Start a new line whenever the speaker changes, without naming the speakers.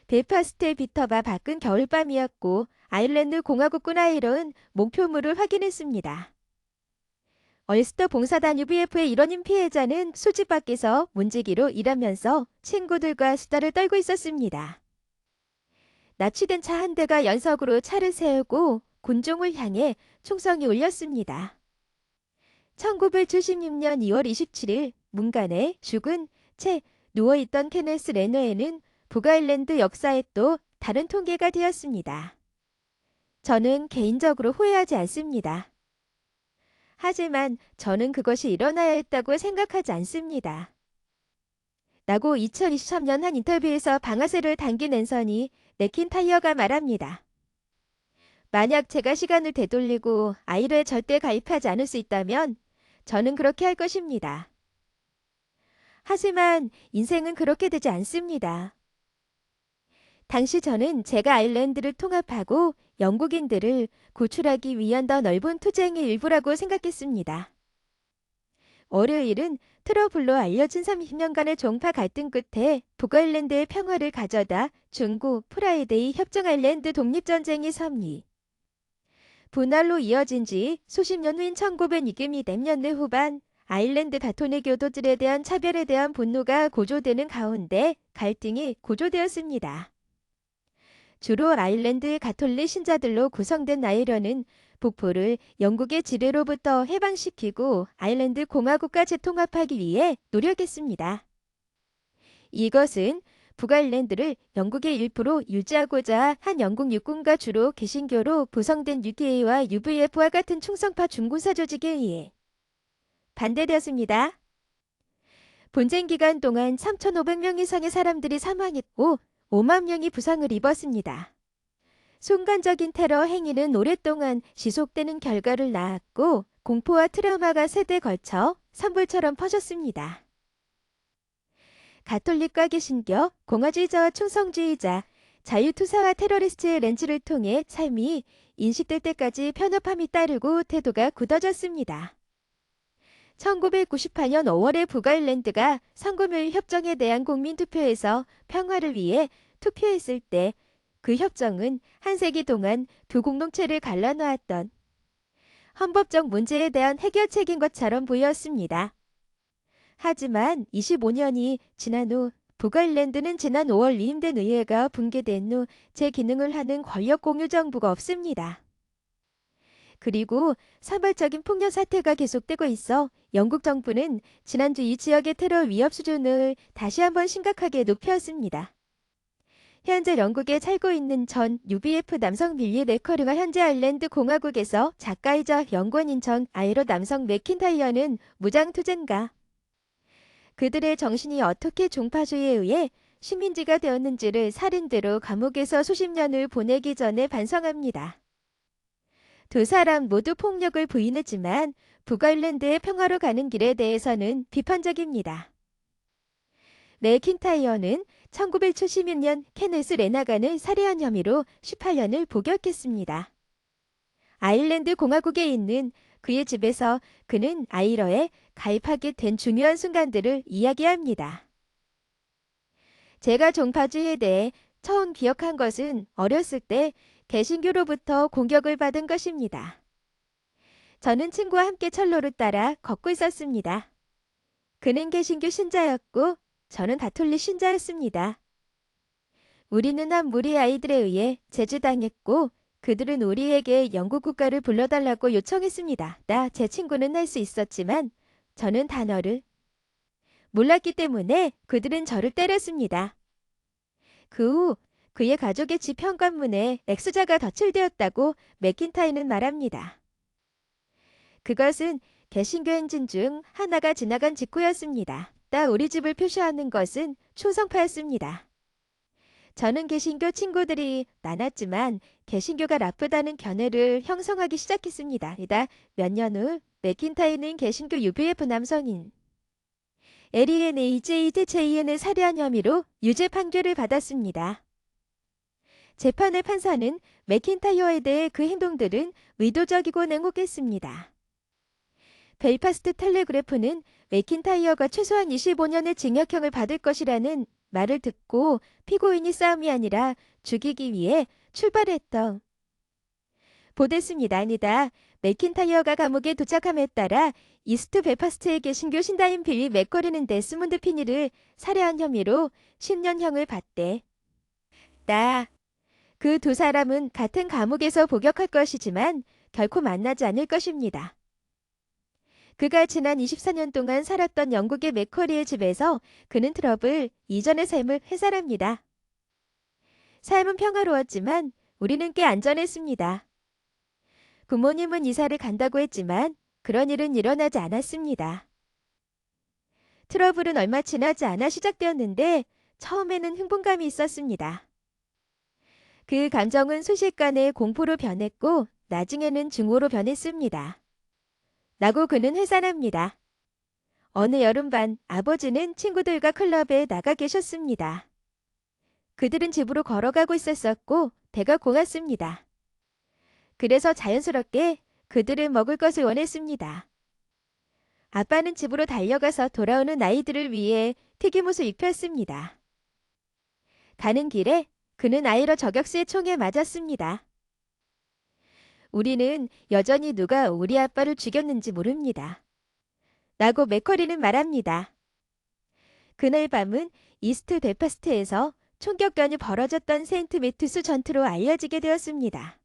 벨파스트의 비터바 밖은 겨울밤이었고 아일랜드 공화국군 아이러는 목표물을 확인했습니다. 얼스터 봉사단 UVF의 일원인 피해자는 술집 밖에서 문지기로 일하면서 친구들과 수다를 떨고 있었습니다. 납치된 차 한 대가 연석으로 차를 세우고 군종을 향해 총성이 울렸습니다. 1976년 2월 27일 문간에 죽은 채 누워있던 케네스 레너에는 북아일랜드 역사에 또 다른 통계가 되었습니다. 저는 개인적으로 후회하지 않습니다. 하지만 저는 그것이 일어나야 했다고 생각하지 않습니다. 라고 2023년 한 인터뷰에서 방아쇠를 당긴 앤서니 맥킨타이어가 말합니다. 만약 제가 시간을 되돌리고 아이러에 절대 가입하지 않을 수 있다면 저는 그렇게 할 것입니다. 하지만 인생은 그렇게 되지 않습니다. 당시 저는 제가 아일랜드를 통합하고 영국인들을 구출하기 위한 더 넓은 투쟁의 일부라고 생각했습니다. 월요일은 트러블로 알려진 30년간의 종파 갈등 끝에 북아일랜드의 평화를 가져다 중국 프라이데이 협정아일랜드 독립전쟁이 섭리. 분할로 이어진 지 수십 년 후인 1960년대 후반 아일랜드 가톨릭 교도들에 대한 차별에 대한 분노가 고조되는 가운데 갈등이 고조되었습니다. 주로 아일랜드의 가톨릭 신자들로 구성된 아이러는 북부를 영국의 지배로부터 해방시키고 아일랜드 공화국과 재통합하기 위해 노력했습니다. 이것은 북아일랜드를 영국의 일부로 유지하고자 한 영국 육군과 주로 개신교로 구성된 UTA와 UVF와 같은 충성파 중군사 조직에 의해 반대되었습니다. 분쟁 기간 동안 3,500명 이상의 사람들이 사망했고 5만 명이 부상을 입었습니다. 순간적인 테러 행위는 오랫동안 지속되는 결과를 낳았고 공포와 트라우마가 세대에 걸쳐 산불처럼 퍼졌습니다. 가톨릭과 개신교, 공화주의자와 충성주의자, 자유투사와 테러리스트의 렌즈를 통해 삶이 인식될 때까지 편협함이 따르고 태도가 굳어졌습니다. 1998년 5월에 북아일랜드가 상금요일 협정에 대한 국민투표에서 평화를 위해 투표했을 때 그 협정은 한 세기 동안 두 공동체를 갈라놓았던 헌법적 문제에 대한 해결책인 것처럼 보였습니다. 하지만 25년이 지난 후 북아일랜드는 지난 5월 위임된 의회가 붕괴된 후 제 기능을 하는 권력 공유 정부가 없습니다. 그리고 산발적인 폭력 사태가 계속되고 있어 영국 정부는 지난주 이 지역의 테러 위협 수준을 다시 한번 심각하게 높였습니다. 현재 영국에 살고 있는 전 UVF 남성 빌리 네커르가 현재 아일랜드 공화국에서 작가이자 연구원인 전 아이러 남성 맥킨타이어는 무장투쟁가. 그들의 정신이 어떻게 종파주의에 의해 식민지가 되었는지를 살인대로 감옥에서 수십 년을 보내기 전에 반성합니다. 두 사람 모두 폭력을 부인했지만 북아일랜드의 평화로 가는 길에 대해서는 비판적입니다. 맥킨타이어는 1976년 케네스 레나간을 살해한 혐의로 18년을 복역했습니다. 아일랜드 공화국에 있는 그의 집에서 그는 아이러에 가입하게 된 중요한 순간들을 이야기합니다. 제가 종파주의에 대해 처음 기억한 것은 어렸을 때 개신교로부터 공격을 받은 것입니다. 저는 친구와 함께 철로를 따라 걷고 있었습니다. 그는 개신교 신자였고 저는 가톨릭 신자였습니다. 우리는 한 무리 아이들에 의해 제지당했고 그들은 우리에게 영국 국가를 불러달라고 요청했습니다. 제 친구는 할 수 있었지만 저는 단어를 몰랐기 때문에 그들은 저를 때렸습니다. 그 후 그의 가족의 집 현관문에 X자가 덧칠되었다고 맥킨타이는 말합니다. 그것은 개신교 행진 중 하나가 지나간 직후였습니다. 우리 집을 표시하는 것은 충성파였습니다. 저는 개신교 친구들이 많았지만 개신교가 나쁘다는 견해를 형성하기 시작했습니다. 몇 년 후 맥킨타이는 개신교 UVF 남성인 LENAJJJN을 살해한 혐의로 유죄 판결을 받았습니다. 재판의 판사는 맥킨타이어에 대해 그 행동들은 의도적이고 냉혹했습니다. 벨파스트 텔레그래프는 맥킨타이어가 최소한 25년의 징역형을 받을 것이라는 말을 듣고 피고인이 싸움이 아니라 죽이기 위해 출발했던. 보됐습니다. 아니다. 맥킨타이어가 감옥에 도착함에 따라 이스트 벨파스트에 계신 교신다인 빌리 맥거리는 데스몬드 피니를 살해한 혐의로 10년형을 받대. 그 두 사람은 같은 감옥에서 복역할 것이지만 결코 만나지 않을 것입니다. 그가 지난 24년 동안 살았던 영국의 맥커리의 집에서 그는 트러블 이전의 삶을 회상합니다. 삶은 평화로웠지만 우리는 꽤 안전했습니다. 부모님은 이사를 간다고 했지만 그런 일은 일어나지 않았습니다. 트러블은 얼마 지나지 않아 시작되었는데 처음에는 흥분감이 있었습니다. 그 감정은 순식간에 공포로 변했고 나중에는 증오로 변했습니다. 라고 그는 회상합니다. 어느 여름밤 아버지는 친구들과 클럽에 나가 계셨습니다. 그들은 집으로 걸어가고 있었고 배가 고팠습니다. 그래서 자연스럽게 그들은 먹을 것을 원했습니다. 아빠는 집으로 달려가서 돌아오는 아이들을 위해 튀김옷을 입혔습니다. 가는 길에 그는 아이러 저격수의 총에 맞았습니다. 우리는 여전히 누가 우리 아빠를 죽였는지 모릅니다. 라고 맥커리는 말합니다. 그날 밤은 이스트 벨파스트에서 총격전이 벌어졌던 세인트 매튜스 전투로 알려지게 되었습니다.